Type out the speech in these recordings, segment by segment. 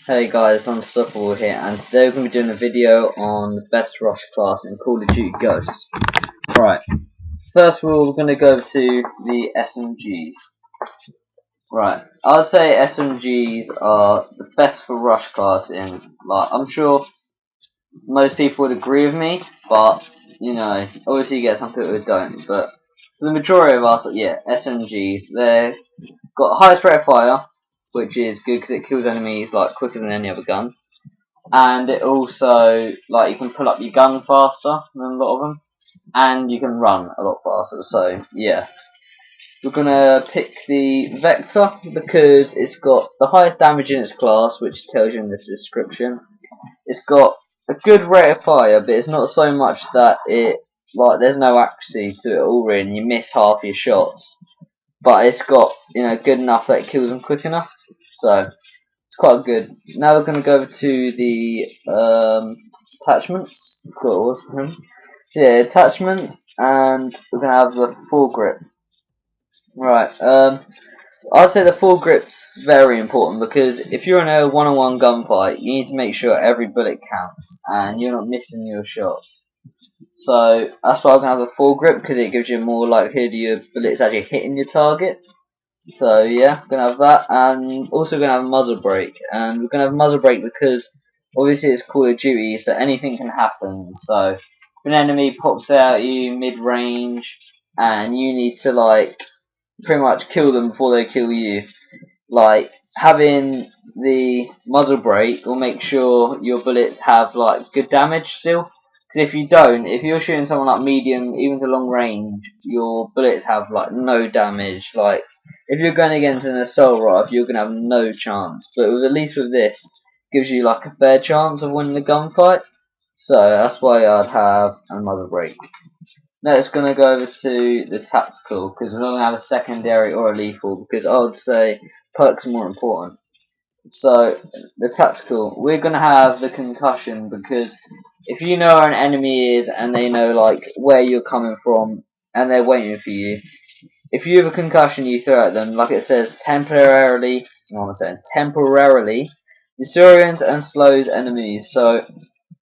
Hey guys, Unstoppable here, and today we're going to be doing a video on the best rush class in Call of Duty Ghosts. Right, first of all we're going to go to the SMGs. Right, I'd say SMGs are the best for rush class in, I'm sure most people would agree with me, but, obviously you get some people who don't, but for the majority of us, yeah, SMGs, they've got highest rate of fire, which is good because it kills enemies quicker than any other gun. And it also, you can pull up your gun faster than a lot of them, and you can run a lot faster. So yeah, we're gonna pick the Vector because it's got the highest damage in its class, which tells you in this description. It's got a good rate of fire, but it's not so much that there's no accuracy to it all really, and you miss half your shots. But it's got good enough that it kills them quick enough. So it's quite good. Now we're going to go to the attachments. So yeah, attachments, and we're going to have the foregrip. Right. I'd say the foregrip's very important because if you're in a one-on-one gunfight, you need to make sure every bullet counts and you're not missing your shots. So that's why I'm going to have a foregrip because it gives you more likelihood your bullets actually hitting your target. So yeah, we're gonna have that, and also gonna have a muzzle brake, and we're gonna have a muzzle brake because obviously it's Call of Duty, so anything can happen. So if an enemy pops out at you mid range, and you need to pretty much kill them before they kill you, having the muzzle brake will make sure your bullets have good damage still. Because if you don't, if you're shooting someone medium, even to long range, your bullets have no damage. If you're going against an assault rifle, you're gonna have no chance. But at least with this, gives you a fair chance of winning the gunfight. So that's why I'd have a muzzle brake. Next, gonna go over to the tactical because we're not gonna have a secondary or a lethal because I would say perks are more important. So the tactical, we're gonna have the concussion because if you know where an enemy is and they know where you're coming from and they're waiting for you, if you have a concussion you throw at them, like it says, temporarily disorients and slows enemies, so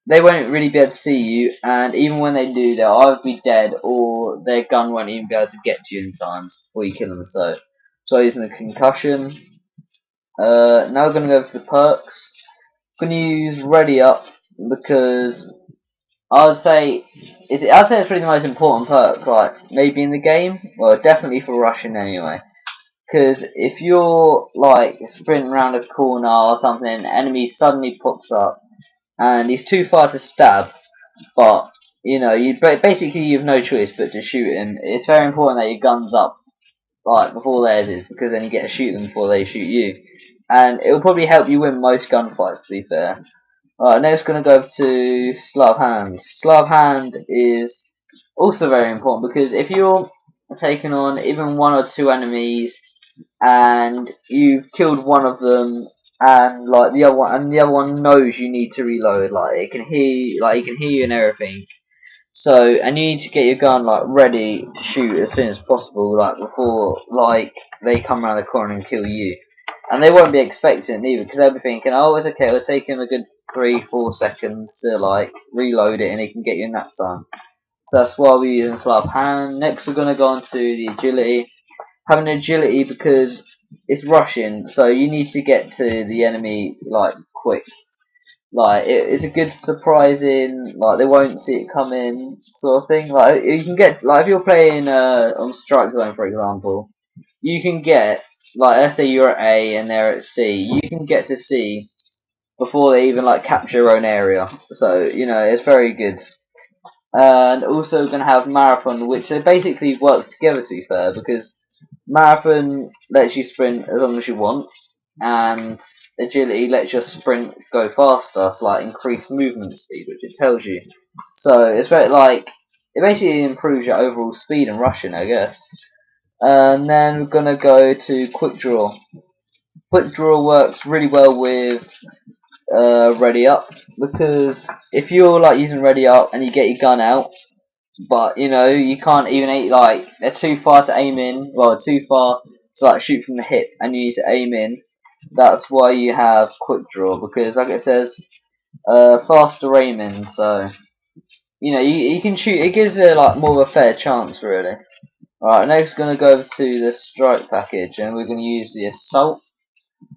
they won't really be able to see you, and even when they do, they'll either be dead or their gun won't even be able to get to you in time before you kill them. So using the concussion. Now we're going to go to the perks. I'm going to use Ready Up because I'd say it's probably the most important perk, maybe in the game. Well, definitely for rushing anyway. Because if you're sprinting around a corner or something, an enemy suddenly pops up and he's too far to stab, but basically you have no choice but to shoot him. It's very important that your gun's up before theirs is, because then you get to shoot them before they shoot you, and it'll probably help you win most gunfights, to be fair. Alright, next gonna go to Slav Hand. Slav Hand is also very important because if you're taking on even one or two enemies and you've killed one of them and the other one knows you need to reload, it can hear you and everything. So, and you need to get your gun ready to shoot as soon as possible, before they come around the corner and kill you. And they won't be expecting it either, because they'll be thinking, oh, it's okay, it'll take him a good 3-4 seconds to reload it, and he can get you in that time. So that's why we're using Swap Hand. Next, we're gonna go on to the agility. Having agility because it's rushing, so you need to get to the enemy quick. It's a good surprising, they won't see it coming sort of thing. You can get, if you're playing on Strike Zone, for example, you can get, let's say you're at A and they're at C, you can get to C before they even capture your own area. So it's very good. And also going to have Marathon, which they basically work together, to be fair, because Marathon lets you sprint as long as you want, and agility lets your sprint go faster, so increased movement speed, which it tells you. So it's very it basically improves your overall speed and rushing, I guess. And then we're gonna go to Quick Draw. Quick Draw works really well with Ready Up because if you're using Ready Up and you get your gun out, but you can't even aim, they're too far to aim in, too far to shoot from the hip, and you need to aim in. That's why you have quick draw, because like it says, faster aiming. So you can shoot. It gives it like more of a fair chance, really. Alright, next gonna go over to the strike package, and we're gonna use the assault.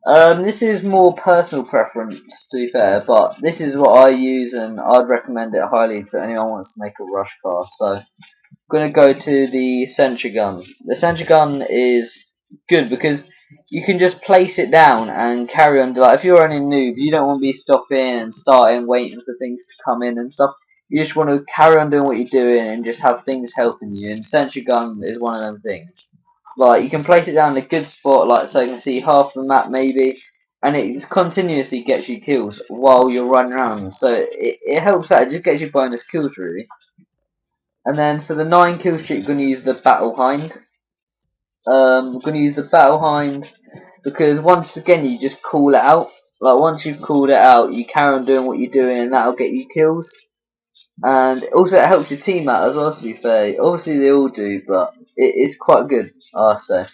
This is more personal preference, to be fair, but this is what I use, and I'd recommend it highly to anyone who wants to make a rush car. So going to go to the sentry gun. The sentry gun is good because you can just place it down and carry on. Like if you're running noob, you don't want to be stopping and starting, waiting for things to come in and stuff. You just want to carry on doing what you're doing and just have things helping you. And sentry gun is one of them things. Like you can place it down in a good spot, like so you can see half the map maybe, and it continuously gets you kills while you're running around. So it helps out. It just gets you bonus kills really. And then for the 9 kill streak, we're going to use the Battle Hind. We're going to use the Battle Hind because once again you just call it out. Like once you've called it out, you carry on doing what you're doing, and that'll get you kills. And also it helps your team out as well. To be fair, obviously they all do, but it's quite good, I say.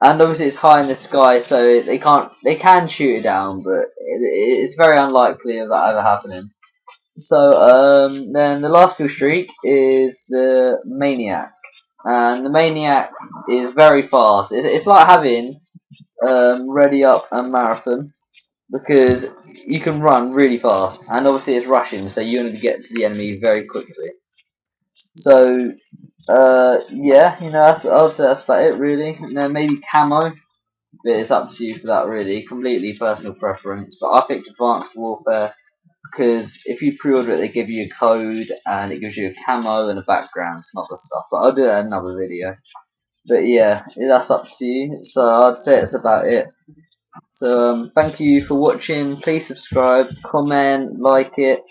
And obviously it's high in the sky, so they can shoot it down, but it's very unlikely of that ever happening. So then the last kill streak is the Maniac, and the Maniac is very fast. It's like having Ready Up and Marathon because you can run really fast, and obviously it's rushing, so you're going to get to the enemy very quickly. So yeah, I would say that's about it really. And then maybe camo, but it's up to you for that really. Completely personal preference, but I picked Advanced Warfare because if you pre-order it, they give you a code and it gives you a camo and a background, some other stuff. But I'll do that in another video. But yeah, that's up to you. So I'd say it's about it. So thank you for watching. Please subscribe, comment, like it.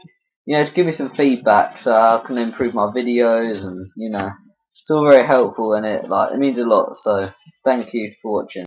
Just give me some feedback so I can improve my videos, and it's all very helpful and it means a lot. So thank you for watching.